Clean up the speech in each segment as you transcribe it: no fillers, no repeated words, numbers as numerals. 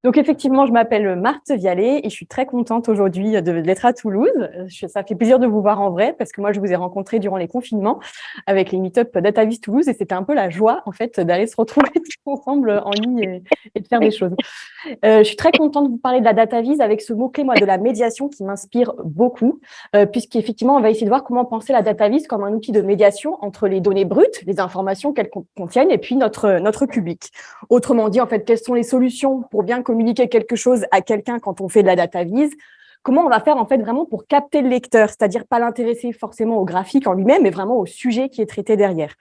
Donc, effectivement, je m'appelle Marthe Vialet et je suis très contente aujourd'hui d'être à Toulouse. Ça fait plaisir de vous voir en vrai parce que moi, je vous ai rencontré durant les confinements avec les meet-up DataVis Toulouse et c'était un peu la joie, en fait, d'aller se retrouver tous ensemble en ligne et de faire des choses. Je suis très contente de vous parler de la DataVis avec ce mot-clé, moi, de la médiation qui m'inspire beaucoup, puisqu'effectivement, on va essayer de voir comment penser la DataVis comme un outil de médiation entre les données brutes, les informations qu'elles contiennent, et puis notre public. Autrement dit, en fait, quelles sont les solutions pour bien communiquer quelque chose à quelqu'un quand on fait de la DataVis? Comment on va faire en fait vraiment pour capter le lecteur, c'est-à-dire pas l'intéresser forcément au graphique en lui-même, mais vraiment au sujet qui est traité derrière.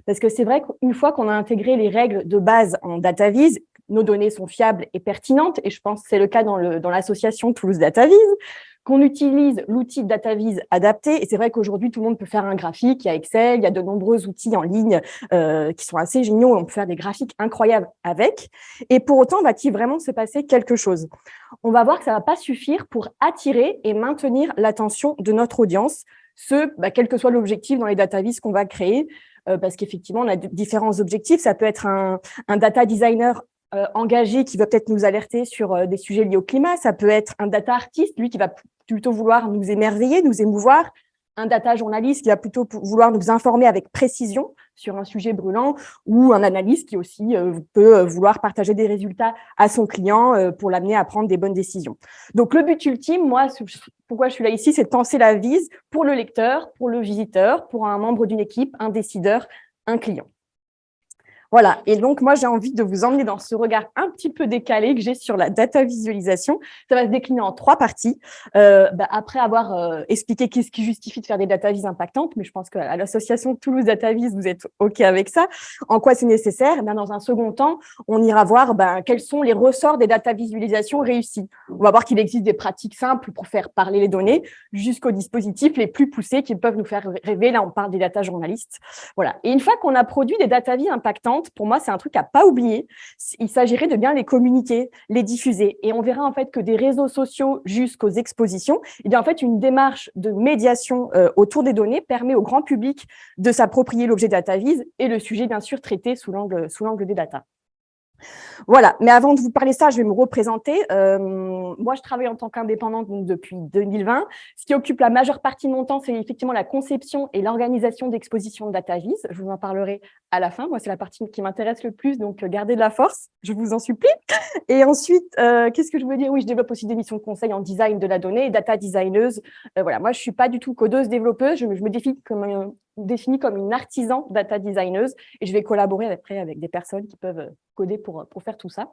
Parce que c'est vrai qu'une fois qu'on a intégré les règles de base en DataVis, nos données sont fiables et pertinentes, et je pense que c'est le cas dans l'association Toulouse DataVis, qu'on utilise l'outil DataVis adapté. Et c'est vrai qu'aujourd'hui, tout le monde peut faire un graphique. Il y a Excel, il y a de nombreux outils en ligne qui sont assez géniaux. On peut faire des graphiques incroyables avec. Et pour autant, va-t-il vraiment se passer quelque chose? On va voir que ça ne va pas suffire pour attirer et maintenir l'attention de notre audience, quel que soit l'objectif dans les DataVis qu'on va créer, parce qu'effectivement, on a différents objectifs. Ça peut être un data designer engagé qui va peut-être nous alerter sur des sujets liés au climat. Ça peut être un data artiste, lui, qui va plutôt vouloir nous émerveiller, nous émouvoir. Un data journaliste qui va plutôt vouloir nous informer avec précision sur un sujet brûlant, ou un analyste qui aussi peut vouloir partager des résultats à son client pour l'amener à prendre des bonnes décisions. Donc, le but ultime, moi, pourquoi je suis là ici, c'est de penser la vise pour le lecteur, pour le visiteur, pour un membre d'une équipe, un décideur, un client. Voilà, et donc moi j'ai envie de vous emmener dans ce regard un petit peu décalé que j'ai sur la data visualisation. Ça va se décliner en 3 parties. Après avoir expliqué qu'est-ce qui justifie de faire des data vis impactantes, mais je pense qu'à l'association Toulouse DataVis, vous êtes OK avec ça. En quoi c'est nécessaire? Dans un second temps, on ira voir quels sont les ressorts des data visualisations réussies. On va voir qu'il existe des pratiques simples pour faire parler les données jusqu'aux dispositifs les plus poussés qui peuvent nous faire rêver. Là, on parle des data journalistes. Voilà. Et une fois qu'on a produit des data vis impactantes, pour moi, c'est un truc à pas oublier. Il s'agirait de bien les communiquer, les diffuser. Et on verra en fait que des réseaux sociaux jusqu'aux expositions, en fait, une démarche de médiation autour des données permet au grand public de s'approprier l'objet DataVis et le sujet, bien sûr, traité sous l'angle des data. Voilà, mais avant de vous parler de ça, je vais me représenter. Moi, je travaille en tant qu'indépendante depuis 2020. Ce qui occupe la majeure partie de mon temps, c'est effectivement la conception et l'organisation d'expositions de DataVis. Je vous en parlerai à la fin. Moi, c'est la partie qui m'intéresse le plus, donc gardez de la force, je vous en supplie. Et ensuite, qu'est-ce que je voulais dire? Oui, je développe aussi des missions de conseil en design de la donnée et data designeuse. Voilà, moi, je ne suis pas du tout codeuse, développeuse. Je me définis comme une artisan data designeuse et je vais collaborer après avec des personnes qui peuvent coder pour faire tout ça.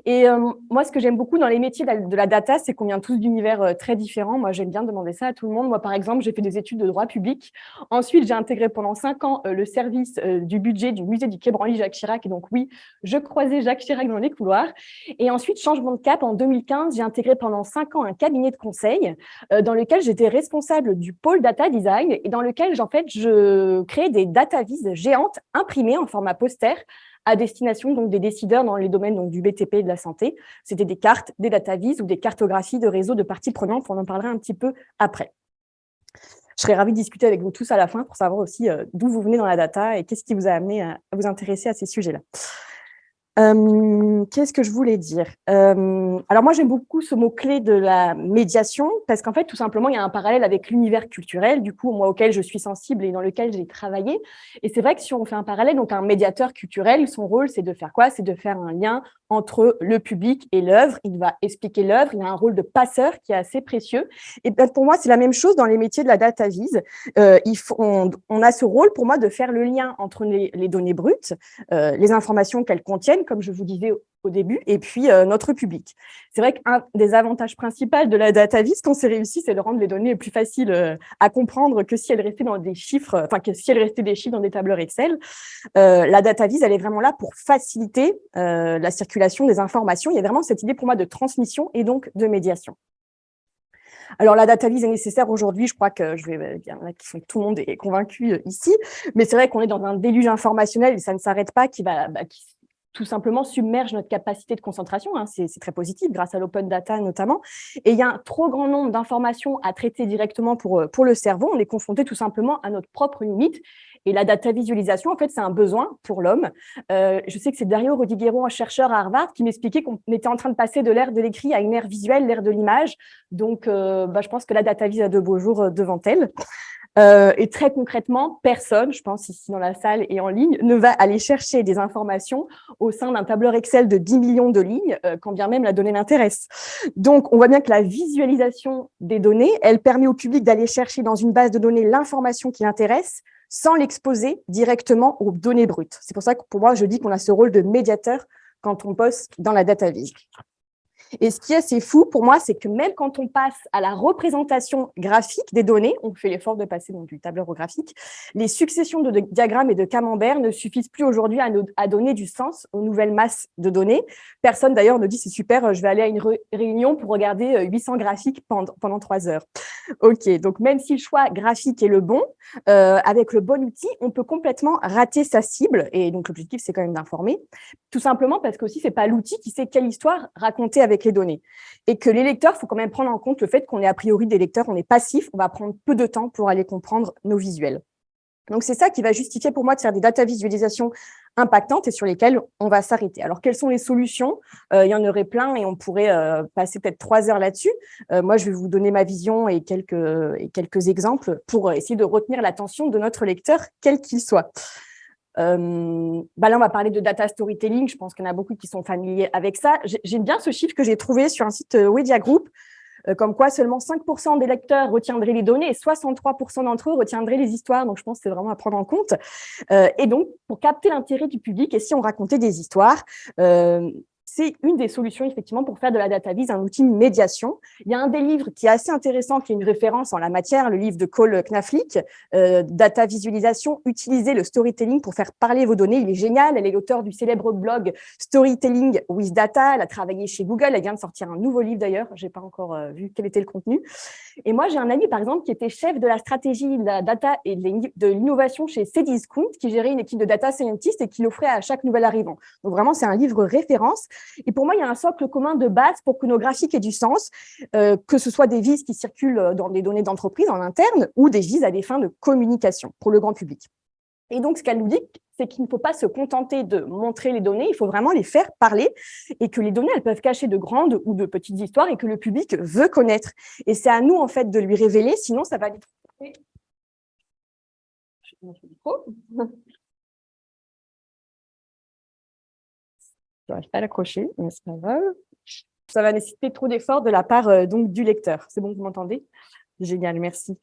Et moi, ce que j'aime beaucoup dans les métiers de la data, c'est qu'on vient tous d'univers très différents. Moi, j'aime bien demander ça à tout le monde. Moi, par exemple, j'ai fait des études de droit public. Ensuite, j'ai intégré pendant 5 ans le service du budget du musée du Quai Branly Jacques Chirac. Et donc, oui, je croisais Jacques Chirac dans les couloirs. Et ensuite, changement de cap, en 2015, j'ai intégré pendant 5 ans un cabinet de conseil dans lequel j'étais responsable du pôle data design et dans lequel, en fait, je créais des datavises géantes imprimées en format poster à destination donc des décideurs dans les domaines donc, du BTP et de la santé. C'était des cartes, des datavises ou des cartographies de réseaux de parties prenantes. On en parlera un petit peu après. Je serais ravie de discuter avec vous tous à la fin pour savoir aussi d'où vous venez dans la data et qu'est-ce qui vous a amené à vous intéresser à ces sujets-là. Qu'est-ce que je voulais dire? Alors moi, j'aime beaucoup ce mot-clé de la médiation parce qu'en fait, tout simplement, il y a un parallèle avec l'univers culturel, du coup, moi, auquel je suis sensible et dans lequel j'ai travaillé. Et c'est vrai que si on fait un parallèle, donc un médiateur culturel, son rôle, c'est de faire quoi? C'est de faire un lien entre le public et l'œuvre. Il va expliquer l'œuvre. Il a un rôle de passeur qui est assez précieux. Et pour moi, c'est la même chose dans les métiers de la DataVis. On a ce rôle, pour moi, de faire le lien entre les données brutes, les informations qu'elles contiennent, comme je vous disais au début, et puis notre public. C'est vrai qu'un des avantages principaux de la DataVis, quand c'est réussi, c'est de rendre les données plus faciles à comprendre que si elles restaient dans des chiffres, que si elles restaient des chiffres dans des tableurs Excel. La DataVis, elle est vraiment là pour faciliter la circulation des informations. Il y a vraiment cette idée pour moi de transmission et donc de médiation. Alors, la DataVis est nécessaire aujourd'hui. Je crois que tout le monde est convaincu ici. Mais c'est vrai qu'on est dans un déluge informationnel et ça ne s'arrête pas, qui tout simplement submerge notre capacité de concentration. C'est très positif grâce à l'open data notamment. Et il y a un trop grand nombre d'informations à traiter directement pour le cerveau. On est confronté tout simplement à notre propre limite. Et la data visualisation, en fait, c'est un besoin pour l'homme. Je sais que c'est Dario Rodiguero, un chercheur à Harvard, qui m'expliquait qu'on était en train de passer de l'ère de l'écrit à une ère visuelle, l'ère de l'image. Donc, je pense que la data vis a de beaux jours devant elle. Et très concrètement, personne, je pense ici dans la salle et en ligne, ne va aller chercher des informations au sein d'un tableur Excel de 10 millions de lignes, quand bien même la donnée l'intéresse. Donc, on voit bien que la visualisation des données, elle permet au public d'aller chercher dans une base de données l'information qui l'intéresse sans l'exposer directement aux données brutes. C'est pour ça que pour moi, je dis qu'on a ce rôle de médiateur quand on bosse dans la data vis. Et ce qui est assez fou pour moi, c'est que même quand on passe à la représentation graphique des données, on fait l'effort de passer donc du tableur au graphique, les successions de diagrammes et de camemberts ne suffisent plus aujourd'hui à donner du sens aux nouvelles masses de données. Personne d'ailleurs ne dit c'est super, je vais aller à une réunion pour regarder 800 graphiques pendant 3 heures. Ok, donc même si le choix graphique est le bon, avec le bon outil, on peut complètement rater sa cible. Et donc l'objectif, c'est quand même d'informer, tout simplement parce que aussi c'est pas l'outil qui sait quelle histoire raconter avec les données. Et que les lecteurs, il faut quand même prendre en compte le fait qu'on est a priori des lecteurs, on est passif, on va prendre peu de temps pour aller comprendre nos visuels. Donc, c'est ça qui va justifier pour moi de faire des data visualisations impactantes et sur lesquelles on va s'arrêter. Alors, quelles sont les solutions ? Il y en aurait plein et on pourrait passer peut-être 3 heures là-dessus. Moi, je vais vous donner ma vision et quelques exemples pour essayer de retenir l'attention de notre lecteur, quel qu'il soit. Là, on va parler de data storytelling. Je pense qu'il y en a beaucoup qui sont familiers avec ça. J'aime bien ce chiffre que j'ai trouvé sur un site Wedia Group, comme quoi seulement 5% des lecteurs retiendraient les données et 63% d'entre eux retiendraient les histoires. Donc, je pense que c'est vraiment à prendre en compte. Et donc, pour capter l'intérêt du public, et si on racontait des histoires, c'est une des solutions, effectivement, pour faire de la data vis un outil de médiation. Il y a un des livres qui est assez intéressant, qui est une référence en la matière, le livre de Cole Knaflic, Data Visualisation, utiliser le storytelling pour faire parler vos données. Il est génial. Elle est l'auteur du célèbre blog Storytelling with Data. Elle a travaillé chez Google. Elle vient de sortir un nouveau livre, d'ailleurs. Je n'ai pas encore vu quel était le contenu. Et moi, j'ai un ami, par exemple, qui était chef de la stratégie de la data et de l'innovation chez Cdiscount, qui gérait une équipe de data scientists et qui l'offrait à chaque nouvel arrivant. Donc, vraiment, c'est un livre référence. Et pour moi, il y a un socle commun de base pour que nos graphiques aient du sens, que ce soit des vises qui circulent dans des données d'entreprise en interne ou des vises à des fins de communication pour le grand public. Et donc, ce qu'elle nous dit, c'est qu'il ne faut pas se contenter de montrer les données, il faut vraiment les faire parler et que les données, elles peuvent cacher de grandes ou de petites histoires et que le public veut connaître. Et c'est à nous, en fait, de lui révéler, sinon ça va aller tromper. Je vais mettre le micro. Je n'arrive pas à l'accrocher, mais c'est pas grave. Ça va nécessiter trop d'efforts de la part donc, du lecteur. C'est bon, vous m'entendez ? Génial, merci.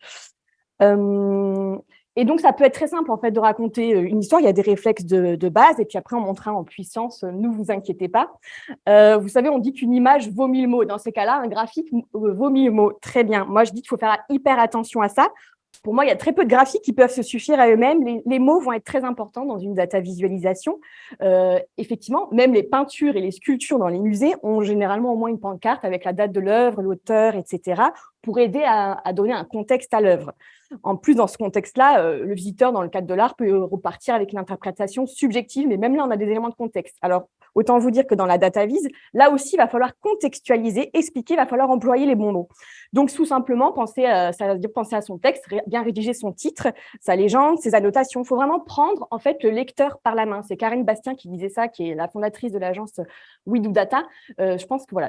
Et donc, ça peut être très simple, en fait, de raconter une histoire. Il y a des réflexes de base, et puis après, on montera en puissance, ne vous inquiétez pas. Vous savez, on dit qu'une image vaut 1000 mots. Dans ces cas-là, un graphique vaut 1000 mots. Très bien. Moi, je dis qu'il faut faire hyper attention à ça. Pour moi, il y a très peu de graphiques qui peuvent se suffire à eux-mêmes. Les mots vont être très importants dans une data visualisation. Effectivement, même les peintures et les sculptures dans les musées ont généralement au moins une pancarte avec la date de l'œuvre, l'auteur, etc., pour aider à donner un contexte à l'œuvre. En plus, dans ce contexte-là, le visiteur, dans le cadre de l'art, peut repartir avec une interprétation subjective, mais même là, on a des éléments de contexte. Alors, autant vous dire que dans la data vis, là aussi, il va falloir contextualiser, expliquer, il va falloir employer les bons mots. Donc, tout simplement, ça veut dire penser à son texte, bien rédiger son titre, sa légende, ses annotations. Il faut vraiment prendre, en fait, le lecteur par la main. C'est Karine Bastien qui disait ça, qui est la fondatrice de l'agence We Do Data. Je pense que voilà,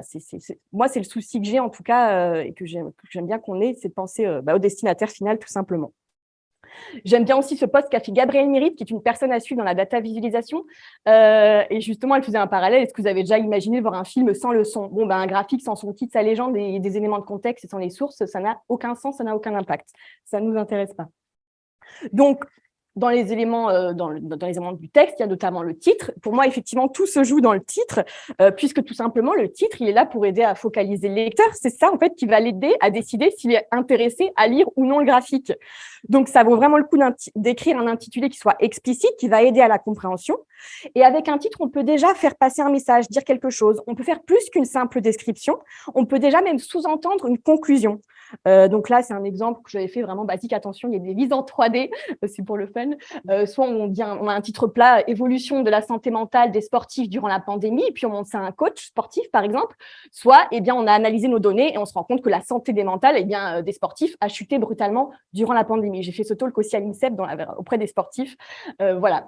moi, c'est le souci que j'ai, en tout cas, et que j'aime bien qu'on ait, c'est de penser au destinataire final, tout simplement. J'aime bien aussi ce post qu'a fait Gabrielle Mirit, qui est une personne à suivre dans la data visualisation. Et justement, elle faisait un parallèle. Est-ce que vous avez déjà imaginé voir un film sans le son ? Bon, un graphique sans son titre, sa légende et des éléments de contexte et sans les sources, ça n'a aucun sens, ça n'a aucun impact. Ça ne nous intéresse pas. Donc, dans les éléments du texte, il y a notamment le titre. Pour moi, effectivement, tout se joue dans le titre, puisque tout simplement, le titre, il est là pour aider à focaliser le lecteur. C'est ça, en fait, qui va l'aider à décider s'il est intéressé à lire ou non le graphique. Donc, ça vaut vraiment le coup d'écrire un intitulé qui soit explicite, qui va aider à la compréhension. Et avec un titre, on peut déjà faire passer un message, dire quelque chose. On peut faire plus qu'une simple description. On peut déjà même sous-entendre une conclusion. Donc là, c'est un exemple que j'avais fait vraiment basique. Attention, il y a des vises en 3D, c'est pour le fun. fun. Soit on a un titre plat, évolution de la santé mentale des sportifs durant la pandémie, et puis on montre ça à un coach sportif, par exemple. Soit, eh bien, on a analysé nos données et on se rend compte que la santé mentale, eh bien, des sportifs a chuté brutalement durant la pandémie. J'ai fait ce talk aussi à l'INSEP auprès des sportifs. Voilà.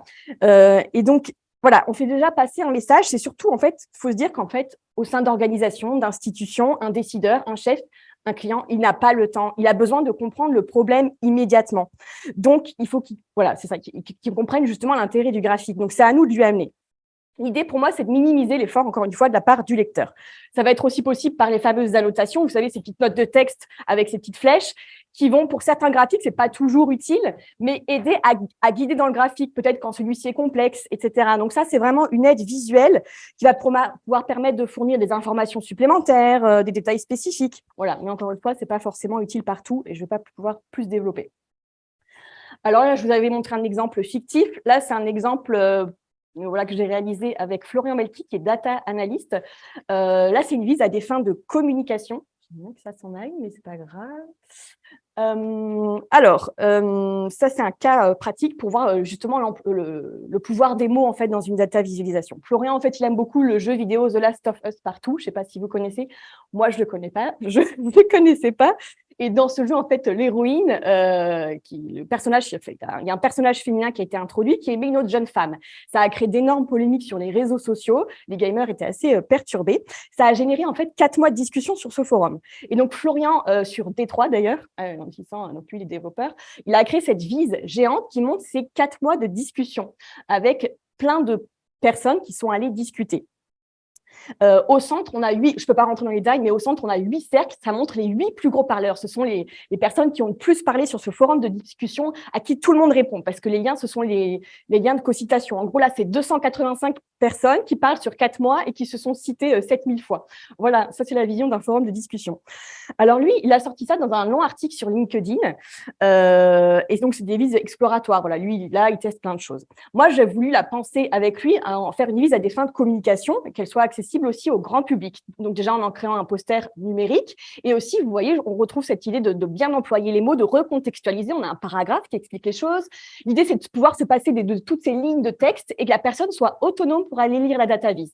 Et donc, voilà, on fait déjà passer un message. C'est surtout, en fait, il faut se dire qu'en fait, au sein d'organisations, d'institutions, un décideur, un chef, un client, il n'a pas le temps. Il a besoin de comprendre le problème immédiatement. Donc, il faut qu'il comprenne justement l'intérêt du graphique. Donc, c'est à nous de lui amener. L'idée pour moi, c'est de minimiser l'effort, encore une fois, de la part du lecteur. Ça va être aussi possible par les fameuses annotations, vous savez, ces petites notes de texte avec ces petites flèches qui vont, pour certains graphiques, c'est pas toujours utile, mais aider à guider dans le graphique, peut-être quand celui-ci est complexe, etc. Donc ça, c'est vraiment une aide visuelle qui va pouvoir permettre de fournir des informations supplémentaires, des détails spécifiques. Voilà, mais encore une fois, c'est pas forcément utile partout et je vais pas pouvoir plus développer. Alors là, je vous avais montré un exemple fictif. Là, c'est un exemple voilà, que j'ai réalisé avec Florian Melki, qui est data analyst. Là, c'est une vise à des fins de communication. J'aimerais que ça s'en aille, mais c'est pas grave. Ça, c'est un cas pratique pour voir justement le pouvoir des mots en fait dans une data visualisation. Florian, en fait, il aime beaucoup le jeu vidéo The Last of Us Partout. Je ne sais pas si vous connaissez. Moi, je le connais pas. Je ne le connaissais pas. Et dans ce jeu, en fait, l'héroïne, il y a un personnage féminin qui a été introduit, qui aimait une autre jeune femme. Ça a créé d'énormes polémiques sur les réseaux sociaux. Les gamers étaient assez perturbés. Ça a généré en fait 4 mois de discussion sur ce forum. Et donc Florian, sur D3 d'ailleurs, donc lui les développeurs, il a créé cette vise géante qui montre ces 4 mois de discussion avec plein de personnes qui sont allées discuter. Au centre, on a 8, je ne peux pas rentrer dans les détails, mais au centre, on a 8 cercles. Ça montre les 8 plus gros parleurs. Ce sont les personnes qui ont le plus parlé sur ce forum de discussion à qui tout le monde répond, parce que les liens, ce sont les liens de co-citation. En gros, là, c'est 285 personnes qui parlent sur 4 mois et qui se sont citées 7000 fois. Voilà, ça, c'est la vision d'un forum de discussion. Alors lui, il a sorti ça dans un long article sur LinkedIn. Et donc, c'est des vises exploratoires. Voilà, lui, là, il teste plein de choses. Moi, j'ai voulu la penser avec lui, à en faire une vise à des fins de communication, qu'elle soit accessible aussi au grand public. Donc déjà, en créant un poster numérique. Et aussi, vous voyez, on retrouve cette idée de bien employer les mots, de recontextualiser. On a un paragraphe qui explique les choses. L'idée, c'est de pouvoir se passer de toutes ces lignes de texte et que la personne soit autonome pour aller lire la data vise.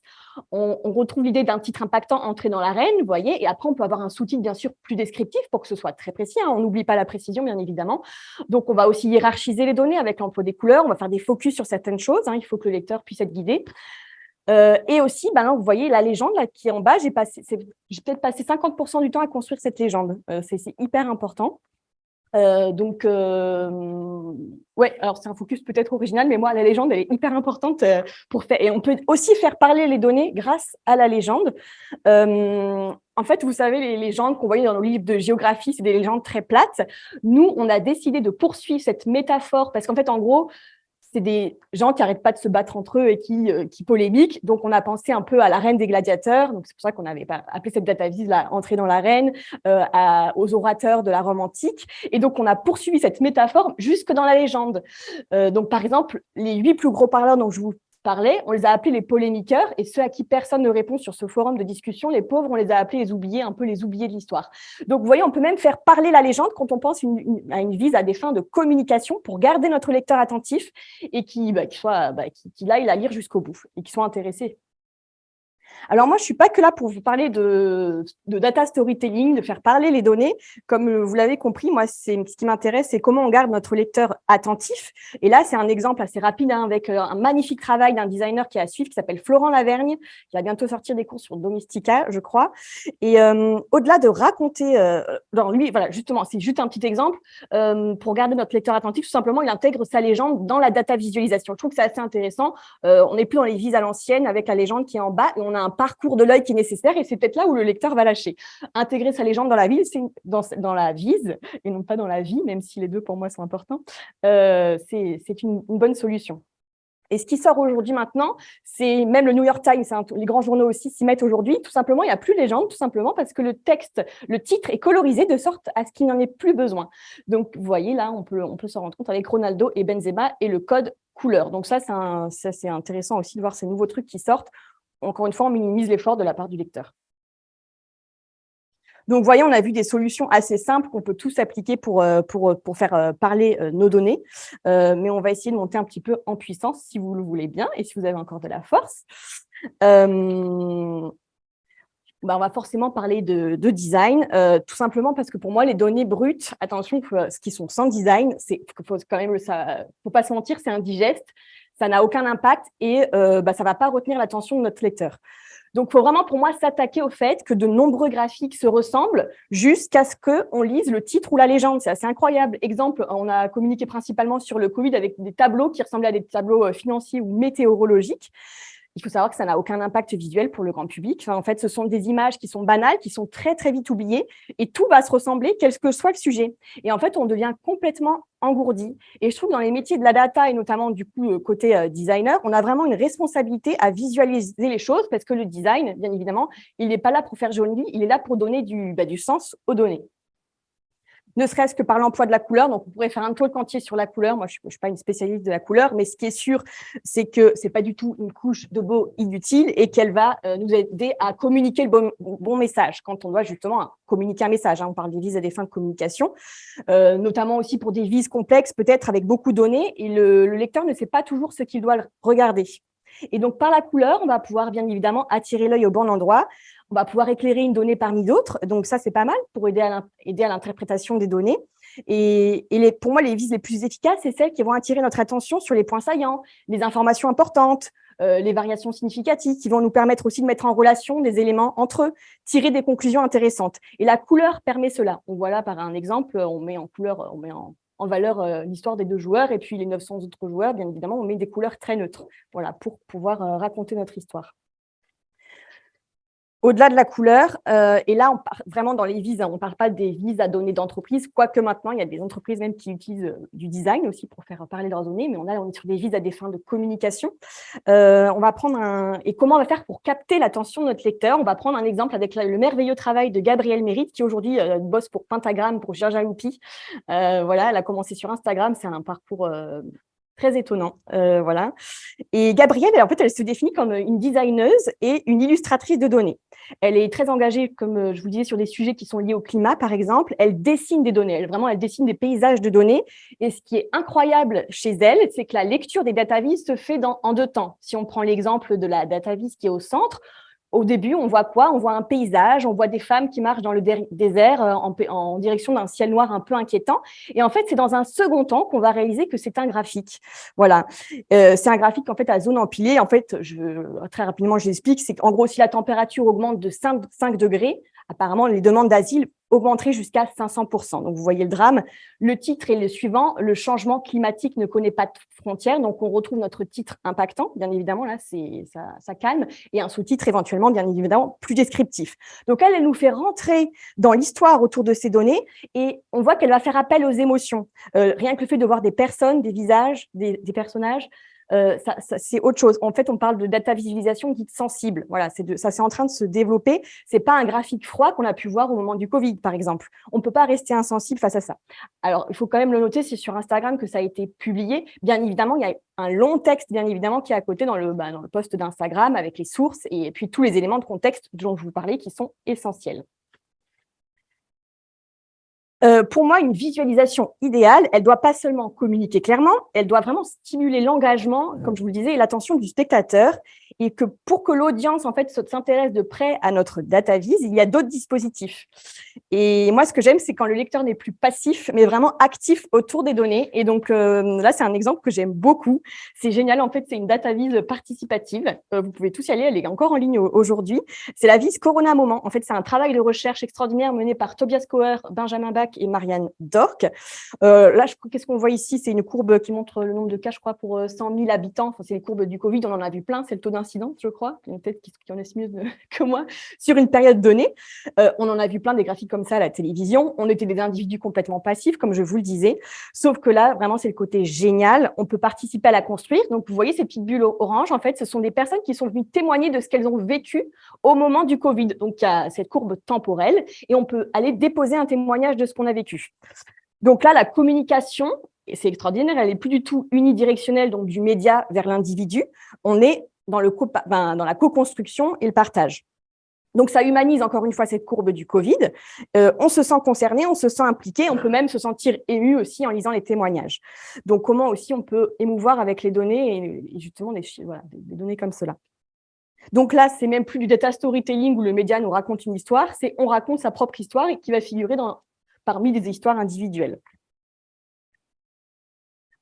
On retrouve l'idée d'un titre impactant entré dans l'arène, vous voyez, et après, on peut avoir un sous-titre, bien sûr, plus descriptif pour que ce soit très précis. Hein. On n'oublie pas la précision, bien évidemment. Donc, on va aussi hiérarchiser les données avec l'emploi des couleurs. On va faire des focus sur certaines choses. Hein. Il faut que le lecteur puisse être guidé. Et aussi, là, vous voyez la légende là, qui est en bas. J'ai peut-être passé 50% du temps à construire cette légende. C'est hyper important. Ouais, alors c'est un focus peut-être original, mais moi, la légende, elle est hyper importante pour faire. Et on peut aussi faire parler les données grâce à la légende. En fait, vous savez, les légendes qu'on voyait dans nos livres de géographie, c'est des légendes très plates. Nous, on a décidé de poursuivre cette métaphore parce qu'en fait, en gros, c'est des gens qui n'arrêtent pas de se battre entre eux et qui polémiquent. Donc, on a pensé un peu à la reine des gladiateurs. Donc, c'est pour ça qu'on avait appelé cette data vise là, entrée dans l'arène, aux orateurs de la Rome antique. Et donc, on a poursuivi cette métaphore jusque dans la légende. Donc, par exemple, les 8 plus gros parleurs dont je vous parlais, on les a appelés les polémiqueurs, et ceux à qui personne ne répond sur ce forum de discussion, les pauvres, on les a appelés les oubliés, un peu les oubliés de l'histoire. Donc, vous voyez, on peut même faire parler la légende quand on pense à une vise à des fins de communication pour garder notre lecteur attentif et qu'il aille la lire jusqu'au bout et qu'il soit intéressé. Alors moi, je ne suis pas que là pour vous parler de data storytelling, de faire parler les données. Comme vous l'avez compris, moi, ce qui m'intéresse, c'est comment on garde notre lecteur attentif. Et là, c'est un exemple assez rapide avec un magnifique travail d'un designer qui est à suivre, qui s'appelle Florent Lavergne, qui va bientôt sortir des cours sur Domestika, je crois. Et au-delà de raconter, lui, voilà, justement, c'est juste un petit exemple, pour garder notre lecteur attentif, tout simplement, il intègre sa légende dans la data visualisation. Je trouve que c'est assez intéressant. On n'est plus dans les vises à l'ancienne avec la légende qui est en bas et on a un parcours de l'œil qui est nécessaire et c'est peut-être là où le lecteur va lâcher. Intégrer sa légende dans la vise et non pas dans la vie, même si les deux pour moi sont importants, c'est une bonne solution. Et ce qui sort aujourd'hui maintenant, c'est même le New York Times, hein, les grands journaux aussi s'y mettent aujourd'hui. Tout simplement, il n'y a plus de légende, tout simplement parce que le titre est colorisé de sorte à ce qu'il n'en ait plus besoin. Donc, vous voyez, là, on peut s'en rendre compte avec Ronaldo et Benzema et le code couleur. Donc ça, c'est intéressant aussi de voir ces nouveaux trucs qui sortent. Encore une fois, on minimise l'effort de la part du lecteur. Donc, vous voyez, on a vu des solutions assez simples qu'on peut tous appliquer pour faire parler nos données. Mais on va essayer de monter un petit peu en puissance, si vous le voulez bien, et si vous avez encore de la force. On va forcément parler de design, tout simplement parce que pour moi, les données brutes, attention, ce qui sont sans design, faut pas se mentir, c'est indigeste, ça n'a aucun impact et ça ne va pas retenir l'attention de notre lecteur. Donc, il faut vraiment, pour moi, s'attaquer au fait que de nombreux graphiques se ressemblent jusqu'à ce qu'on lise le titre ou la légende. C'est assez incroyable. Exemple, on a communiqué principalement sur le Covid avec des tableaux qui ressemblaient à des tableaux financiers ou météorologiques. Il faut savoir que ça n'a aucun impact visuel pour le grand public. Enfin, en fait, ce sont des images qui sont banales, qui sont très, très vite oubliées, et tout va se ressembler, quel que soit le sujet. Et en fait, on devient complètement engourdi. Et je trouve que dans les métiers de la data, et notamment du coup côté designer, on a vraiment une responsabilité à visualiser les choses, parce que le design, bien évidemment, il n'est pas là pour faire joli, il est là pour donner du sens aux données. Ne serait-ce que par l'emploi de la couleur. Donc, on pourrait faire un talk entier sur la couleur. Moi, je ne suis pas une spécialiste de la couleur, mais ce qui est sûr, c'est que ce n'est pas du tout une couche de beau inutile et qu'elle va nous aider à communiquer le bon message quand on doit justement communiquer un message. On parle des vises à des fins de communication, notamment aussi pour des vises complexes, peut-être avec beaucoup de données, et le lecteur ne sait pas toujours ce qu'il doit regarder. Et donc, par la couleur, on va pouvoir bien évidemment attirer l'œil au bon endroit. On va pouvoir éclairer une donnée parmi d'autres. Donc, ça, c'est pas mal pour aider à l'interprétation des données. Et pour moi, les vises les plus efficaces, c'est celles qui vont attirer notre attention sur les points saillants, les informations importantes, les variations significatives, qui vont nous permettre aussi de mettre en relation des éléments entre eux, tirer des conclusions intéressantes. Et la couleur permet cela. On voit là par un exemple, on met en couleur, on met en valeur l'histoire des 2 joueurs et puis les 900 autres joueurs, bien évidemment, on met des couleurs très neutres, voilà, pour pouvoir raconter notre histoire. Au-delà de la couleur, et là, on part vraiment dans les vises, on ne parle pas des vises à données d'entreprise, quoique maintenant, il y a des entreprises même qui utilisent du design aussi pour faire parler leurs données, mais on est sur des vises à des fins de communication. On va prendre et comment on va faire pour capter l'attention de notre lecteur? On va prendre un exemple avec le merveilleux travail de Gabrielle Mérite, qui aujourd'hui bosse pour Pentagram, pour Georgia Loupi. Voilà, elle a commencé sur Instagram, c'est un parcours très étonnant, voilà. Et Gabrielle, en fait, elle se définit comme une designeuse et une illustratrice de données. Elle est très engagée, comme je vous disais, sur des sujets qui sont liés au climat, par exemple. Elle dessine des données, elle dessine des paysages de données. Et ce qui est incroyable chez elle, c'est que la lecture des data viz se fait en 2 temps. Si on prend l'exemple de la data viz qui est au centre, au début, on voit quoi? On voit un paysage, on voit des femmes qui marchent dans le désert en direction d'un ciel noir un peu inquiétant. Et en fait, c'est dans un second temps qu'on va réaliser que c'est un graphique. Voilà. C'est un graphique en fait à zone empilée. En fait, très rapidement, je l'explique. C'est qu'en gros, si la température augmente de 5 degrés, apparemment, les demandes d'asile augmenteraient jusqu'à 500%. Donc, vous voyez le drame. Le titre est le suivant. Le changement climatique ne connaît pas de frontières. Donc, on retrouve notre titre impactant. Bien évidemment, là, ça calme. Et un sous-titre éventuellement, bien évidemment, plus descriptif. Donc, elle nous fait rentrer dans l'histoire autour de ces données et on voit qu'elle va faire appel aux émotions. Rien que le fait de voir des personnes, des visages, des personnages, c'est autre chose. En fait, on parle de data visualisation dite sensible. Voilà, ça c'est en train de se développer. C'est pas un graphique froid qu'on a pu voir au moment du Covid, par exemple. On peut pas rester insensible face à ça. Alors, il faut quand même le noter, c'est sur Instagram que ça a été publié. Bien évidemment, il y a un long texte, bien évidemment, qui est à côté dans le post d'Instagram avec les sources et puis tous les éléments de contexte dont je vous parlais qui sont essentiels. Pour moi, une visualisation idéale, elle doit pas seulement communiquer clairement, elle doit vraiment stimuler l'engagement, comme je vous le disais, et l'attention du spectateur. Et que pour que l'audience en fait s'intéresse de près à notre data viz, il y a d'autres dispositifs. Et moi, ce que j'aime, c'est quand le lecteur n'est plus passif, mais vraiment actif autour des données. Et donc là, c'est un exemple que j'aime beaucoup. C'est génial. En fait, c'est une data viz participative. Vous pouvez tous y aller. Elle est encore en ligne aujourd'hui. C'est la viz Corona Moment. En fait, c'est un travail de recherche extraordinaire mené par Tobias Kauer, Benjamin Bach et Marianne Dork. Là, qu'est-ce qu'on voit ici? C'est une courbe qui montre le nombre de cas, je crois, pour 100 000 habitants. Enfin, c'est les courbes du Covid. On en a vu plein. C'est le taux d'incidence, je crois. Il y en a peut-être qui en est mieux que moi sur une période donnée. On en a vu plein des graphiques comme ça à la télévision. On était des individus complètement passifs, comme je vous le disais. Sauf que là, vraiment, c'est le côté génial. On peut participer à la construire. Donc, vous voyez ces petites bulles orange. En fait, ce sont des personnes qui sont venues témoigner de ce qu'elles ont vécu au moment du Covid. Donc, il y a cette courbe temporelle et on peut aller déposer un témoignage de ce qu'on a vécu. Donc là, la communication, et c'est extraordinaire, elle n'est plus du tout unidirectionnelle, donc du média vers l'individu. On est dans la co-construction et le partage. Donc, ça humanise encore une fois cette courbe du Covid. On se sent concerné, on se sent impliqué, on peut même se sentir ému aussi en lisant les témoignages. Donc, comment aussi on peut émouvoir avec les données et justement des données comme cela. Donc là, c'est même plus du data storytelling où le média nous raconte une histoire, c'est on raconte sa propre histoire et qui va figurer parmi des histoires individuelles.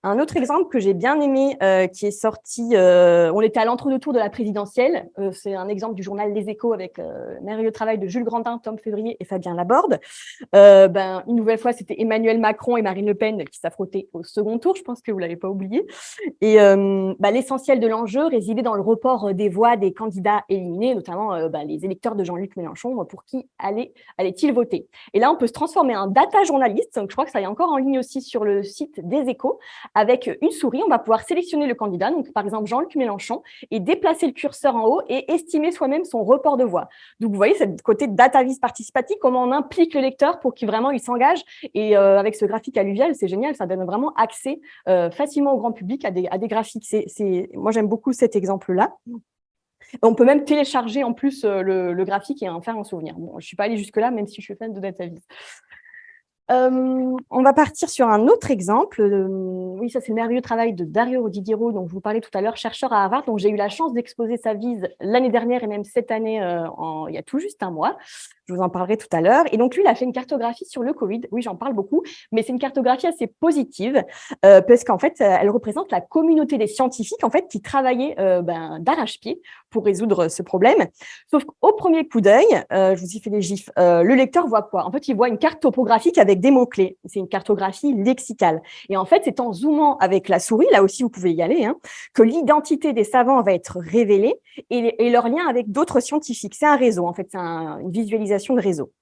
Un autre exemple que j'ai bien aimé, qui est sorti, on était à l'entre-deux tours de la présidentielle, c'est un exemple du journal Les Échos avec merveilleux travail de Jules Grandin, Tom Février et Fabien Laborde. Une nouvelle fois, c'était Emmanuel Macron et Marine Le Pen qui s'affrontaient au second tour, je pense que vous ne l'avez pas oublié. Et l'essentiel de l'enjeu résidait dans le report des voix des candidats éliminés, notamment les électeurs de Jean-Luc Mélenchon, pour qui allait-il voter. Et là, on peut se transformer en data journaliste, donc je crois que ça est encore en ligne aussi sur le site des Échos. Avec une souris, on va pouvoir sélectionner le candidat, donc par exemple Jean-Luc Mélenchon, et déplacer le curseur en haut et estimer soi-même son report de voix. Donc vous voyez, c'est côté data-vis participatif, comment on implique le lecteur pour qu'il vraiment il s'engage. Et avec ce graphique alluvial, c'est génial, ça donne vraiment accès facilement au grand public à des graphiques. Moi, j'aime beaucoup cet exemple-là. On peut même télécharger en plus le graphique et en faire un souvenir. Bon, je ne suis pas allée jusque-là, même si je suis fan de data-vis. On va partir sur un autre exemple. Oui, ça, c'est le merveilleux travail de Dario Rodiguero, dont je vous parlais tout à l'heure, chercheur à Harvard, dont j'ai eu la chance d'exposer sa vise l'année dernière et même cette année, il y a tout juste un mois. Je vous en parlerai tout à l'heure. Et donc, lui, il a fait une cartographie sur le Covid. Oui, j'en parle beaucoup, mais c'est une cartographie assez positive parce qu'en fait, elle représente la communauté des scientifiques en fait, qui travaillaient d'arrache-pied pour résoudre ce problème. Sauf qu'au premier coup d'œil, je vous y fais des gifs, le lecteur voit quoi? En fait, il voit une carte topographique avec des mots-clés. C'est une cartographie lexicale. Et en fait, c'est en zoomant avec la souris, là aussi, vous pouvez y aller, que l'identité des savants va être révélée et leur lien avec d'autres scientifiques. C'est un réseau, en fait, c'est une visualisation de réseau.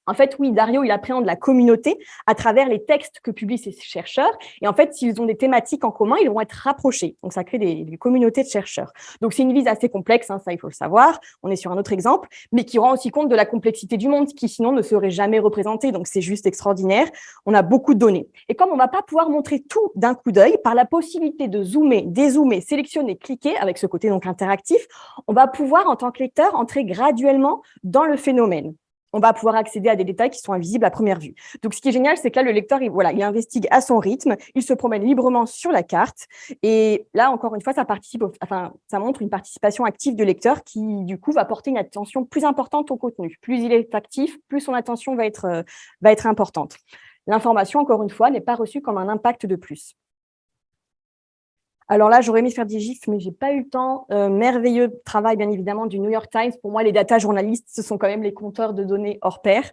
En fait, oui, Dario, il appréhende la communauté à travers les textes que publient ces chercheurs. Et en fait, s'ils ont des thématiques en commun, ils vont être rapprochés. Donc, ça crée des communautés de chercheurs. Donc, c'est une vise assez complexe, ça, il faut le savoir. On est sur un autre exemple, mais qui rend aussi compte de la complexité du monde, qui sinon ne serait jamais représentée. Donc, c'est juste extraordinaire. On a beaucoup de données. Et comme on ne va pas pouvoir montrer tout d'un coup d'œil, par la possibilité de zoomer, dézoomer, sélectionner, cliquer, avec ce côté donc interactif, on va pouvoir, en tant que lecteur, entrer graduellement dans le phénomène. On va pouvoir accéder à des détails qui sont invisibles à première vue. Donc, ce qui est génial, c'est que là, le lecteur, il investigue à son rythme, il se promène librement sur la carte. Et là, encore une fois, ça montre une participation active du lecteur qui, du coup, va porter une attention plus importante au contenu. Plus il est actif, plus son attention va être importante. L'information, encore une fois, n'est pas reçue comme un impact de plus. Alors là, j'aurais aimé faire des gifs, mais je n'ai pas eu le temps. Merveilleux travail, bien évidemment, du New York Times. Pour moi, les data journalistes, ce sont quand même les compteurs de données hors pair.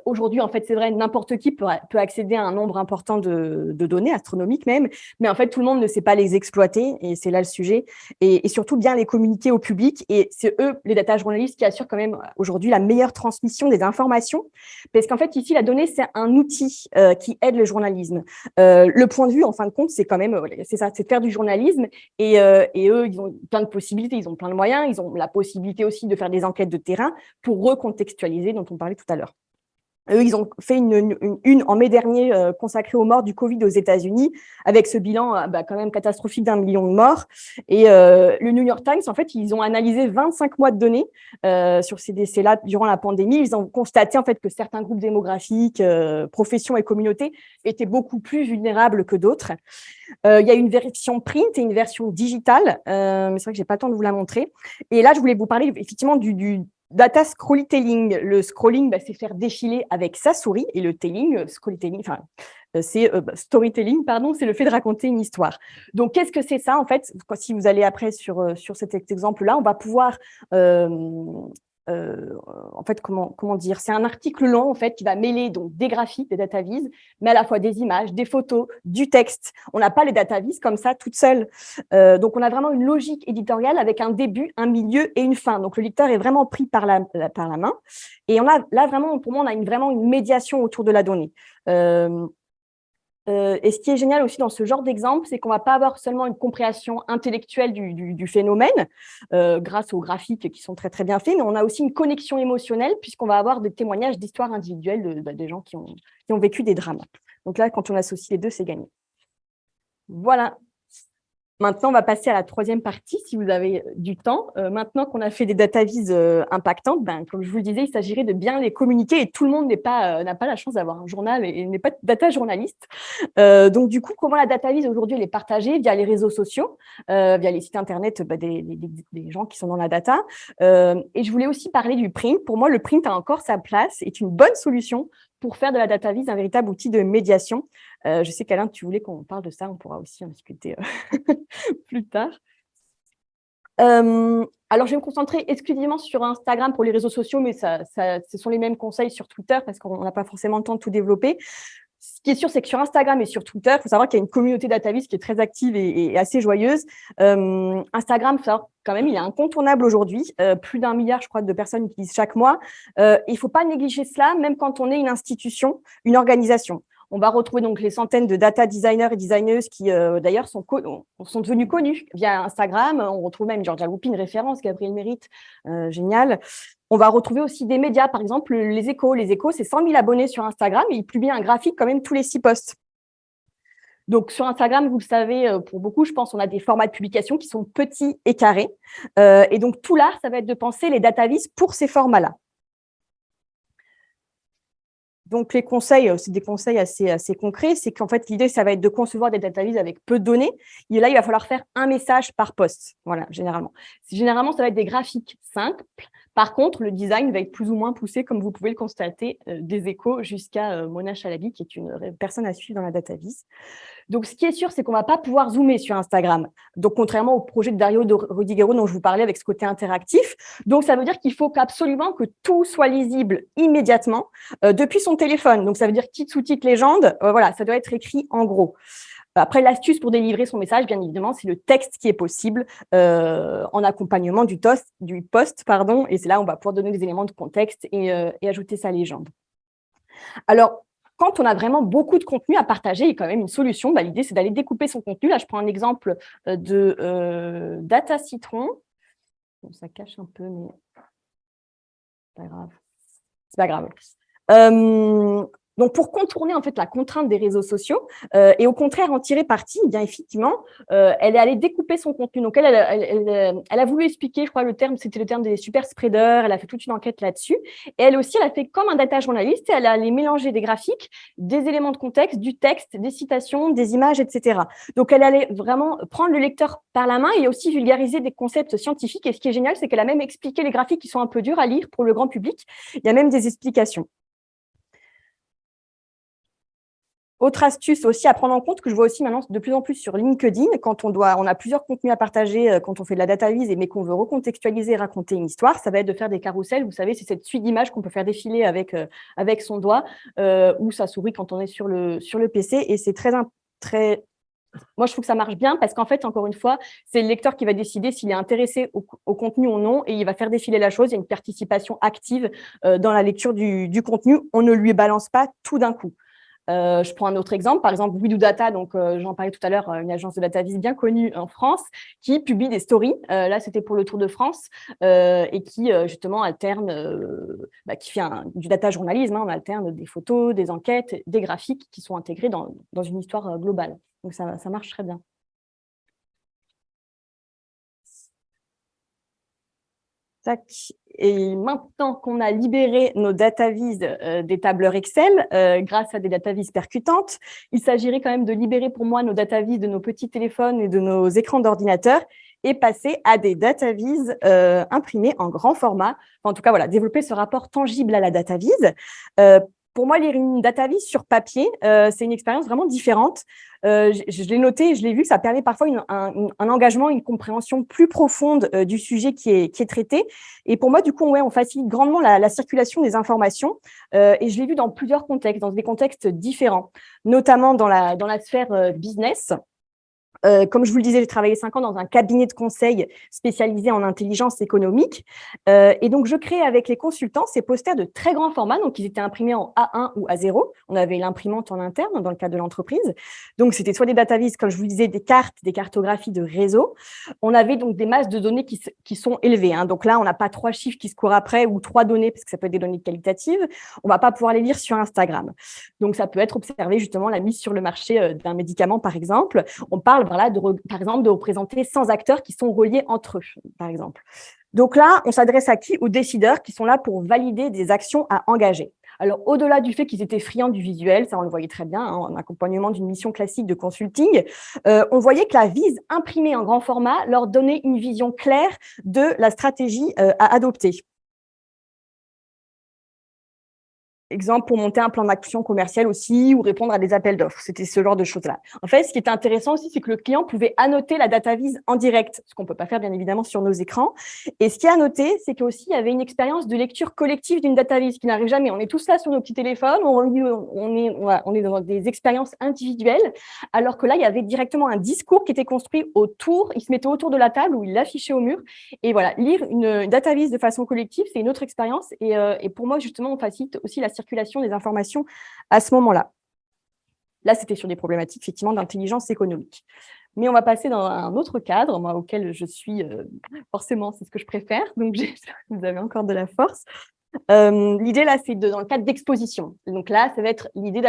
Aujourd'hui, en fait, c'est vrai, n'importe qui peut accéder à un nombre important de données, astronomiques même, mais en fait, tout le monde ne sait pas les exploiter, et c'est là le sujet, et surtout bien les communiquer au public. Et c'est eux, les data journalistes, qui assurent quand même aujourd'hui la meilleure transmission des informations, parce qu'en fait, ici, la donnée, c'est un outil qui aide le journalisme. Le point de vue, en fin de compte, c'est quand même, c'est ça, c'est faire du journalisme et eux, ils ont plein de possibilités, ils ont plein de moyens, ils ont la possibilité aussi de faire des enquêtes de terrain pour recontextualiser, dont on parlait tout à l'heure. Eux, ils ont fait une en mai dernier consacrée aux morts du Covid aux États-Unis, avec ce bilan quand même catastrophique d'1 million de morts. Et le New York Times, en fait, ils ont analysé 25 mois de données sur ces décès-là durant la pandémie. Ils ont constaté en fait que certains groupes démographiques, professions et communautés étaient beaucoup plus vulnérables que d'autres. Il y a une version print et une version digitale, mais c'est vrai que j'ai pas le temps de vous la montrer. Et là, je voulais vous parler effectivement du data scrollytelling. Le scrolling, c'est faire défiler avec sa souris, et le telling, storytelling, pardon, c'est le fait de raconter une histoire. Donc, qu'est-ce que c'est ça en fait? Si vous allez après sur cet exemple-là, on va pouvoir en fait, comment dire, c'est un article long en fait qui va mêler donc des graphiques, des data vis, mais à la fois des images, des photos, du texte. On n'a pas les data vis comme ça toutes seules. Donc on a vraiment une logique éditoriale avec un début, un milieu et une fin. Donc le lecteur est vraiment pris par la main. Et on a là vraiment, pour moi, on a vraiment une médiation autour de la donnée. Et ce qui est génial aussi dans ce genre d'exemple, c'est qu'on ne va pas avoir seulement une compréhension intellectuelle du phénomène grâce aux graphiques qui sont très, très bien faits, mais on a aussi une connexion émotionnelle puisqu'on va avoir des témoignages d'histoires individuelles des gens qui ont vécu des drames. Donc là, quand on associe les deux, c'est gagné. Voilà. Maintenant, on va passer à la troisième partie, si vous avez du temps. Maintenant qu'on a fait des data viz impactantes, comme je vous le disais, il s'agirait de bien les communiquer et tout le monde n'a pas la chance d'avoir un journal et n'est pas data journaliste. Donc, du coup, comment la data viz aujourd'hui, elle est partagée via les réseaux sociaux, via les sites internet des gens qui sont dans la data. Et je voulais aussi parler du print. Pour moi, le print a encore sa place, est une bonne solution pour faire de la data viz un véritable outil de médiation. Je sais qu'Alain, tu voulais qu'on parle de ça, on pourra aussi en discuter plus tard. Alors, je vais me concentrer exclusivement sur Instagram pour les réseaux sociaux, mais ce sont les mêmes conseils sur Twitter parce qu'on n'a pas forcément le temps de tout développer. Ce qui est sûr, c'est que sur Instagram et sur Twitter, il faut savoir qu'il y a une communauté dataviz qui est très active et assez joyeuse. Instagram, quand même, il est incontournable aujourd'hui. Plus d'1 milliard, je crois, de personnes l'utilisent chaque mois. Il ne faut pas négliger cela, même quand on est une institution, une organisation. On va retrouver donc les centaines de data designers et designeuses qui, d'ailleurs, sont devenus connus via Instagram. On retrouve même Georgia Loupi, une référence, Gabriel Mérite, génial. On va retrouver aussi des médias, par exemple les Échos. Les Échos, c'est 100 000 abonnés sur Instagram et ils publient un graphique quand même tous les 6 posts. Donc, sur Instagram, vous le savez, pour beaucoup, je pense, on a des formats de publication qui sont petits et carrés. Et donc, tout l'art, ça va être de penser les data viz pour ces formats-là. Donc, les conseils, c'est des conseils assez concrets. C'est qu'en fait, l'idée, ça va être de concevoir des data viz avec peu de données. Et là, il va falloir faire un message par post. Voilà, généralement. Généralement, ça va être des graphiques simples. Par contre, le design va être plus ou moins poussé, comme vous pouvez le constater, des Échos jusqu'à Mona Chalabi, qui est une personne à suivre dans la data viz. Donc, ce qui est sûr, c'est qu'on ne va pas pouvoir zoomer sur Instagram. Donc, contrairement au projet de Dario Rodiguero dont je vous parlais avec ce côté interactif. Donc, ça veut dire qu'il faut absolument que tout soit lisible immédiatement depuis son téléphone. Donc, ça veut dire titre, sous-titre, légende. Voilà, ça doit être écrit en gros. Après, l'astuce pour délivrer son message, bien évidemment, c'est le texte qui est possible en accompagnement du post. Et c'est là où on va pouvoir donner des éléments de contexte et ajouter sa légende. Alors, quand on a vraiment beaucoup de contenu à partager, il y a quand même une solution. L'idée, c'est d'aller découper son contenu. Là, je prends un exemple de Data Citron. Bon, ça cache un peu, mais c'est pas grave. C'est pas grave. Donc, pour contourner en fait la contrainte des réseaux sociaux et au contraire en tirer parti, bien effectivement, elle est allée découper son contenu. Donc, elle a voulu expliquer, je crois, c'était le terme des super spreaders. Elle a fait toute une enquête là-dessus. Et elle aussi, elle a fait comme un data journaliste et elle a allé mélanger des graphiques, des éléments de contexte, du texte, des citations, des images, etc. Donc, elle allait vraiment prendre le lecteur par la main et aussi vulgariser des concepts scientifiques. Et ce qui est génial, c'est qu'elle a même expliqué les graphiques qui sont un peu durs à lire pour le grand public. Il y a même des explications. Autre astuce aussi à prendre en compte que je vois aussi maintenant de plus en plus sur LinkedIn, quand on a plusieurs contenus à partager, quand on fait de la data viz, mais qu'on veut recontextualiser et raconter une histoire, ça va être de faire des carousels. Vous savez, c'est cette suite d'images qu'on peut faire défiler avec son doigt ou sa souris quand on est sur le PC. Et c'est très… Moi, je trouve que ça marche bien parce qu'en fait, encore une fois, c'est le lecteur qui va décider s'il est intéressé au contenu ou non et il va faire défiler la chose. Il y a une participation active dans la lecture du contenu. On ne lui balance pas tout d'un coup. Je prends un autre exemple, par exemple We Do Data, donc j'en parlais tout à l'heure, une agence de data viz bien connue en France, qui publie des stories. Là, c'était pour le Tour de France et qui justement alterne, qui fait du data journalisme. On alterne des photos, des enquêtes, des graphiques qui sont intégrés dans une histoire globale. Donc ça marche très bien. Tac. Et maintenant qu'on a libéré nos data viz des tableurs Excel grâce à des data viz percutantes, il s'agirait quand même de libérer pour moi nos data viz de nos petits téléphones et de nos écrans d'ordinateur et passer à des data viz imprimés en grand format. Enfin, en tout cas, voilà, développer ce rapport tangible à la data viz. Pour moi, lire une data viz sur papier, c'est une expérience vraiment différente. Je l'ai noté, je l'ai vu, ça permet parfois un engagement, une compréhension plus profonde du sujet qui est traité. Et pour moi, du coup, on facilite grandement la circulation des informations. Et je l'ai vu dans plusieurs contextes, dans des contextes différents, notamment dans la sphère business. Comme je vous le disais, j'ai travaillé 5 ans dans un cabinet de conseil spécialisé en intelligence économique. Et donc, je créais avec les consultants ces posters de très grand format. Donc, ils étaient imprimés en A1 ou A0. On avait l'imprimante en interne dans le cadre de l'entreprise. Donc, c'était soit des data viz, comme je vous le disais, des cartographies de réseau. On avait donc des masses de données qui sont élevées. Donc là, on n'a pas 3 chiffres qui se courent après ou 3 données, parce que ça peut être des données qualitatives. On ne va pas pouvoir les lire sur Instagram. Donc, ça peut être observé justement la mise sur le marché d'un médicament, par exemple. On parle parle par là, par exemple, de représenter 100 acteurs qui sont reliés entre eux, par exemple. Donc là, on s'adresse à qui? Aux décideurs qui sont là pour valider des actions à engager. Alors, au-delà du fait qu'ils étaient friands du visuel, ça on le voyait très bien, en accompagnement d'une mission classique de consulting, on voyait que la vise imprimée en grand format leur donnait une vision claire de la stratégie à adopter. Exemple, pour monter un plan d'action commercial aussi ou répondre à des appels d'offres. C'était ce genre de choses-là. En fait, ce qui était intéressant aussi, c'est que le client pouvait annoter la data vise en direct, ce qu'on ne peut pas faire bien évidemment sur nos écrans. Et ce qui est annoté, c'est qu'aussi, il y avait une expérience de lecture collective d'une data vise qui n'arrive jamais. On est tous là sur nos petits téléphones, on est dans des expériences individuelles, alors que là, il y avait directement un discours qui était construit autour, il se mettait autour de la table ou il l'affichait au mur. Et voilà, lire une data vise de façon collective, c'est une autre expérience. Et pour moi, justement, on facilite aussi la circulation des informations à ce moment-là. Là, c'était sur des problématiques, effectivement, d'intelligence économique. Mais on va passer dans un autre cadre, moi, auquel je suis, forcément, c'est ce que je préfère, donc vous avez encore de la force. L'idée, là, c'est dans le cadre d'exposition. Donc là, ça va être l'idée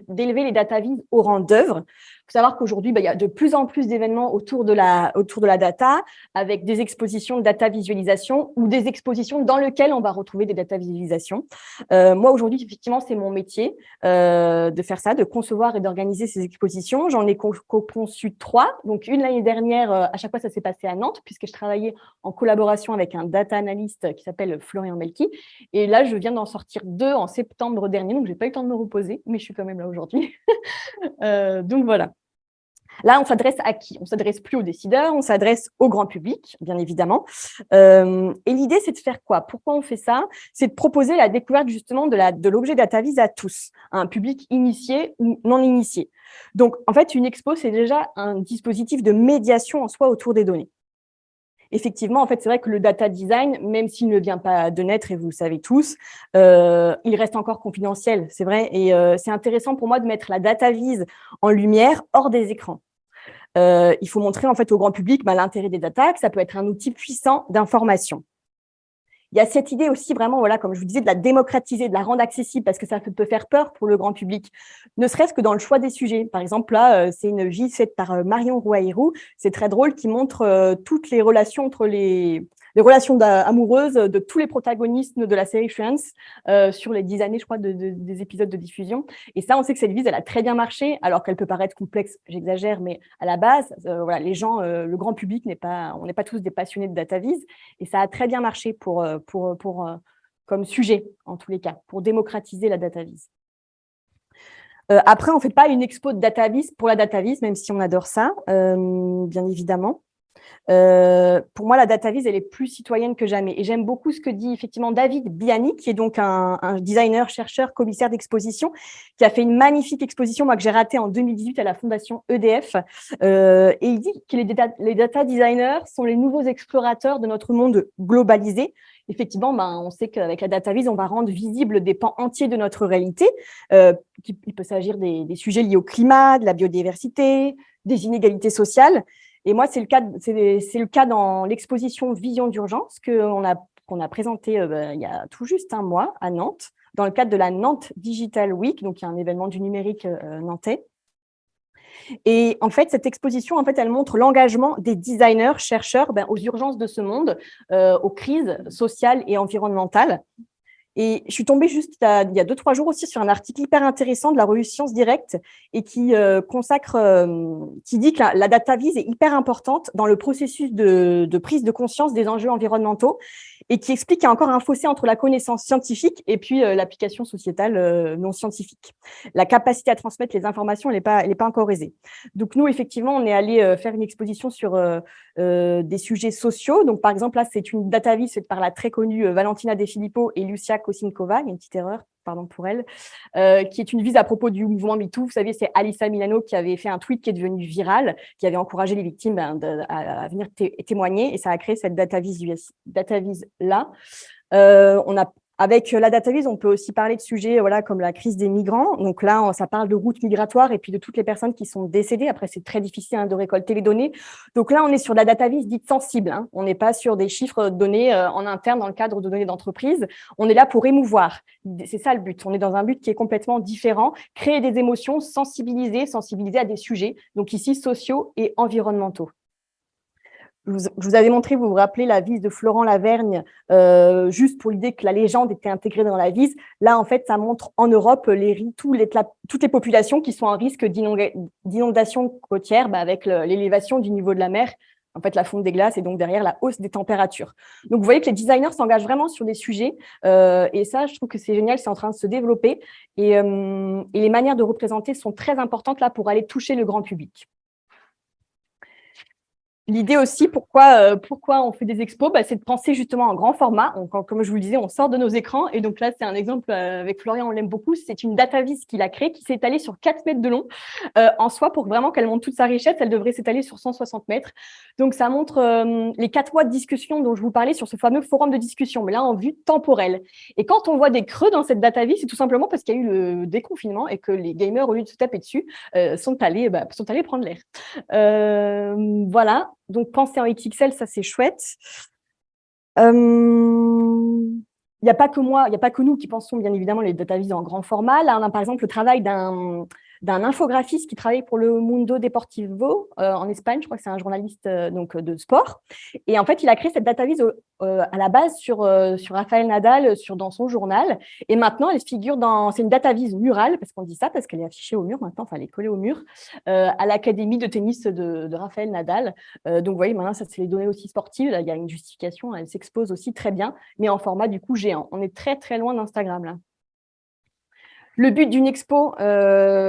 d'élever les data vises au rang d'œuvre. Il faut savoir qu'aujourd'hui, il y a de plus en plus d'événements autour de la data, avec des expositions de data visualisation ou des expositions dans lesquelles on va retrouver des data visualisations. Moi, aujourd'hui, effectivement, c'est mon métier de faire ça, de concevoir et d'organiser ces expositions. J'en ai conçu 3. Donc, une l'année dernière, à chaque fois, ça s'est passé à Nantes, puisque je travaillais en collaboration avec un data analyst qui s'appelle Florian Melki. Et là, je viens d'en sortir 2 en septembre dernier, donc je n'ai pas eu le temps de me reposer, mais je suis quand même là aujourd'hui. Donc voilà. Là, on s'adresse à qui? On s'adresse plus aux décideurs, on s'adresse au grand public, bien évidemment. Et l'idée, c'est de faire quoi? Pourquoi on fait ça? C'est de proposer la découverte justement de l'objet data vise à tous, à un public initié ou non initié. Donc, en fait, une expo, c'est déjà un dispositif de médiation en soi autour des données. Effectivement, en fait, c'est vrai que le data design, même s'il ne vient pas de naître, et vous le savez tous, il reste encore confidentiel, c'est vrai. Et c'est intéressant pour moi de mettre la data vise en lumière hors des écrans. Il faut montrer en fait au grand public l'intérêt des data, que ça peut être un outil puissant d'information. Il y a cette idée aussi vraiment, voilà, comme je vous disais, de la démocratiser, de la rendre accessible, parce que ça peut faire peur pour le grand public, ne serait-ce que dans le choix des sujets. Par exemple, là, c'est une vise faite par Marion Rouaïrou, c'est très drôle, qui montre toutes les relations entre les relations amoureuses de tous les protagonistes de la série Friends sur les 10 années, je crois, des épisodes de diffusion. Et ça, on sait que cette vise, elle a très bien marché, alors qu'elle peut paraître complexe, j'exagère, mais à la base, voilà, les gens, le grand public on n'est pas tous des passionnés de data vise, et ça a très bien marché comme sujet, en tous les cas, pour démocratiser la data vise. Après, on ne fait pas une expo de data vise pour la data vise, même si on adore ça, bien évidemment. Pour moi, la data vise, elle est plus citoyenne que jamais. Et j'aime beaucoup ce que dit effectivement David Biani, qui est donc un designer, chercheur, commissaire d'exposition, qui a fait une magnifique exposition, moi, que j'ai ratée en 2018 à la Fondation EDF. Et il dit que les data designers sont les nouveaux explorateurs de notre monde globalisé. Effectivement, on sait qu'avec la data vise, on va rendre visibles des pans entiers de notre réalité. Il peut s'agir des sujets liés au climat, de la biodiversité, des inégalités sociales. Et moi, c'est le cas dans l'exposition Vision d'urgence qu'on a présentée il y a tout juste un mois à Nantes, dans le cadre de la Nantes Digital Week, donc il y a un événement du numérique nantais. Et en fait, cette exposition, en fait, elle montre l'engagement des designers, chercheurs aux urgences de ce monde, aux crises sociales et environnementales. Et je suis tombée juste il y a 2-3 jours aussi sur un article hyper intéressant de la revue Science Direct et qui dit que la data vise est hyper importante dans le processus de prise de conscience des enjeux environnementaux et qui explique qu'il y a encore un fossé entre la connaissance scientifique et puis l'application sociétale non scientifique. La capacité à transmettre les informations, elle n'est pas encore aisée. Donc nous, effectivement, on est allé faire une exposition sur des sujets sociaux. Donc par exemple, là, c'est une data vise faite par la très connue Valentina De Filippo et Lucia Kosinkova, il y a une petite erreur, pardon pour elle, qui est une vise à propos du mouvement MeToo. Vous savez, c'est Alyssa Milano qui avait fait un tweet qui est devenu viral, qui avait encouragé les victimes à venir témoigner, et ça a créé cette data vise là. On a Avec la data vise, on peut aussi parler de sujets comme la crise des migrants. Donc là, ça parle de routes migratoires et puis de toutes les personnes qui sont décédées. Après, c'est très difficile de récolter les données. Donc là, on est sur la data vise dite sensible. On n'est pas sur des chiffres donnés en interne dans le cadre de données d'entreprise. On est là pour émouvoir. C'est ça le but. On est dans un but qui est complètement différent. Créer des émotions, sensibiliser à des sujets, donc ici sociaux et environnementaux. Je vous avais montré, vous vous rappelez, la vise de Florent Lavergne, juste pour l'idée que la légende était intégrée dans la vise. Là, en fait, ça montre en Europe toutes les populations qui sont en risque d'inondation côtière avec l'élévation du niveau de la mer, en fait, la fonte des glaces et donc derrière la hausse des températures. Donc, vous voyez que les designers s'engagent vraiment sur des sujets et ça, je trouve que c'est génial, c'est en train de se développer et les manières de représenter sont très importantes là pour aller toucher le grand public. L'idée aussi, pourquoi on fait des expos, c'est de penser justement en grand format. Comme je vous le disais, on sort de nos écrans. Et donc là, c'est un exemple avec Florian, on l'aime beaucoup. C'est une data vise qu'il a créée, qui s'est étalée sur 4 mètres de long. En soi, pour vraiment qu'elle montre toute sa richesse, elle devrait s'étaler sur 160 mètres. Donc, ça montre les 4 mois de discussion dont je vous parlais sur ce fameux forum de discussion, mais là, en vue temporelle. Et quand on voit des creux dans cette data vise, c'est tout simplement parce qu'il y a eu le déconfinement et que les gamers, au lieu de se taper dessus, sont allés prendre l'air. Voilà. Donc, penser en XXL, ça, c'est chouette. Il n'y a pas que moi, il n'y a pas que nous qui pensons, bien évidemment, les data viz en grand format. Là, on a par exemple le travail d'un infographiste qui travaille pour le Mundo Deportivo en Espagne. Je crois que c'est un journaliste de sport. Et en fait, il a créé cette data vise à la base sur Rafael Nadal dans son journal. Et maintenant, elle figure c'est une data vise murale, parce qu'on dit ça, parce qu'elle est affichée au mur maintenant, enfin, elle est collée au mur, à l'académie de tennis de Rafael Nadal. Donc, vous voyez, maintenant, ça, c'est les données aussi sportives. Là, il y a une justification, elle s'expose aussi très bien, mais en format, du coup, géant. On est très, très loin d'Instagram, là. Le but d'une expo,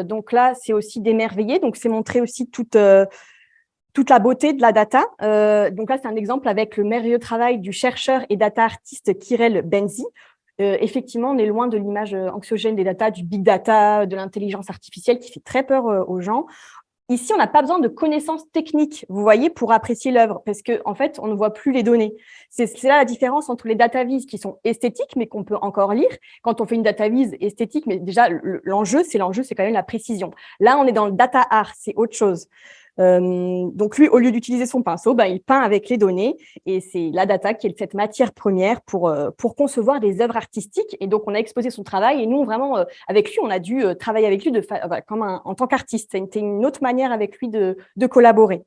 donc là, c'est aussi d'émerveiller. Donc, c'est montrer aussi toute la beauté de la data. Donc là, c'est un exemple avec le merveilleux travail du chercheur et data artiste Kirel Benzi. Effectivement, on est loin de l'image anxiogène des data, du big data, de l'intelligence artificielle qui fait très peur aux gens. Ici, on n'a pas besoin de connaissances techniques, vous voyez, pour apprécier l'œuvre, parce qu'en fait, on ne voit plus les données. C'est là la différence entre les data viz qui sont esthétiques, mais qu'on peut encore lire. Quand on fait une data viz esthétique, mais déjà, l'enjeu, c'est quand même la précision. Là, on est dans le data art, c'est autre chose. Donc lui, au lieu d'utiliser son pinceau, il peint avec les données et c'est la data qui est cette matière première pour concevoir des œuvres artistiques. Et donc, on a exposé son travail et nous, vraiment, avec lui, on a dû travailler avec lui en tant qu'artiste. C'était une autre manière avec lui de collaborer.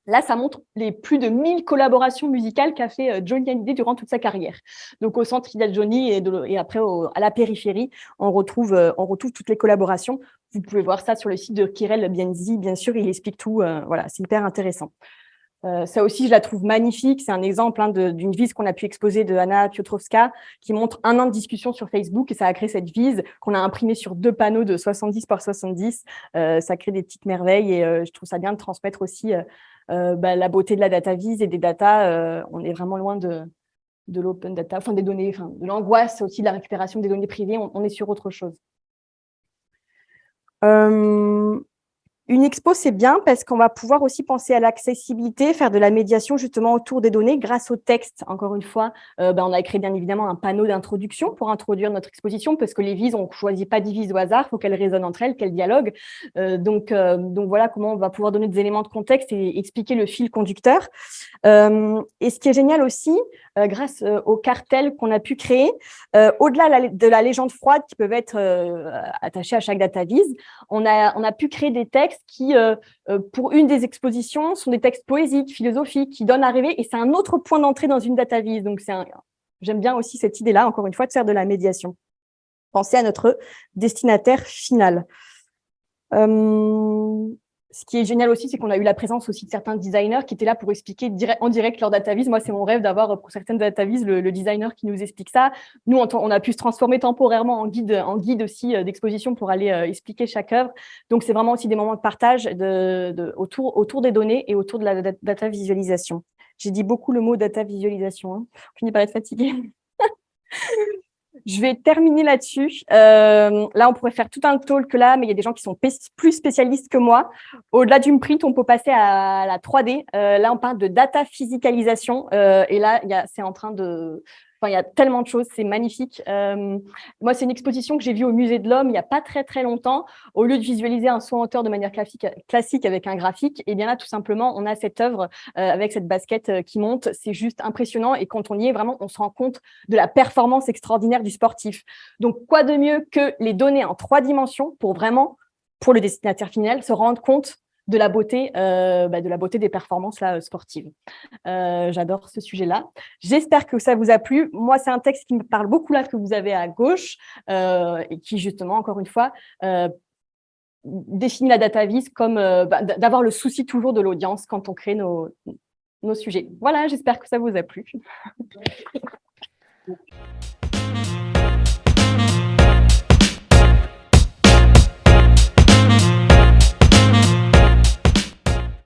Là, ça montre les plus de 1000 collaborations musicales qu'a fait Johnny Hallyday durant toute sa carrière. Donc, au centre, il y a Johnny et après, à la périphérie, on retrouve toutes les collaborations. Vous pouvez voir ça sur le site de Kirel Benzi. Bien sûr, il explique tout. Voilà, c'est hyper intéressant. Ça aussi, je la trouve magnifique. C'est un exemple d'une vise qu'on a pu exposer de Anna Piotrowska qui montre 1 an de discussion sur Facebook et ça a créé cette vise qu'on a imprimée sur 2 panneaux de 70 par 70. Ça crée des petites merveilles et je trouve ça bien de transmettre aussi la beauté de la data vise et des data. On est vraiment loin de l'open data, enfin des données, de l'angoisse aussi de la récupération des données privées. On est sur autre chose. Une expo, c'est bien parce qu'on va pouvoir aussi penser à l'accessibilité, faire de la médiation justement autour des données grâce au texte. Encore une fois, on a créé bien évidemment un panneau d'introduction pour introduire notre exposition parce que les vises, on ne choisit pas des vises au hasard, il faut qu'elles résonnent entre elles, qu'elles dialoguent. Donc voilà comment on va pouvoir donner des éléments de contexte et expliquer le fil conducteur. Et ce qui est génial aussi, grâce aux cartels qu'on a pu créer, au-delà de la légende froide qui peuvent être attachée à chaque data vise, on a pu créer des textes qui, pour une des expositions, sont des textes poésiques, philosophiques, qui donnent à rêver, et c'est un autre point d'entrée dans une data vise. Donc, j'aime bien aussi cette idée-là, encore une fois, de faire de la médiation. Pensez à notre destinataire final. Ce qui est génial aussi, c'est qu'on a eu la présence aussi de certains designers qui étaient là pour expliquer en direct leur data vise. Moi, c'est mon rêve d'avoir pour certaines data vise le designer qui nous explique ça. Nous, on a pu se transformer temporairement en guide aussi d'exposition pour aller expliquer chaque œuvre. Donc, c'est vraiment aussi des moments de partage autour des données et autour de la data visualisation. J'ai dit beaucoup le mot data visualisation. Je finis par être fatiguée. Je vais terminer là-dessus. Là, on pourrait faire tout un talk là, mais il y a des gens qui sont plus spécialistes que moi. Au-delà du print, on peut passer à la 3D. Là, on parle de data physicalisation. Et là, c'est en train de Enfin, il y a tellement de choses, c'est magnifique. Moi, c'est une exposition que j'ai vue au Musée de l'Homme il n'y a pas très, très longtemps. Au lieu de visualiser un saut en hauteur de manière classique avec un graphique, et bien là, tout simplement, on a cette œuvre avec cette basket qui monte. C'est juste impressionnant. Et quand on y est, vraiment, on se rend compte de la performance extraordinaire du sportif. Donc, quoi de mieux que les données en 3 dimensions pour vraiment, pour le destinataire final, se rendre compte de la beauté des performances là, sportives. J'adore ce sujet-là. J'espère que ça vous a plu. Moi, c'est un texte qui me parle beaucoup là que vous avez à gauche et qui, justement, encore une fois, définit la data vis comme d'avoir le souci toujours de l'audience quand on crée nos sujets. Voilà, j'espère que ça vous a plu.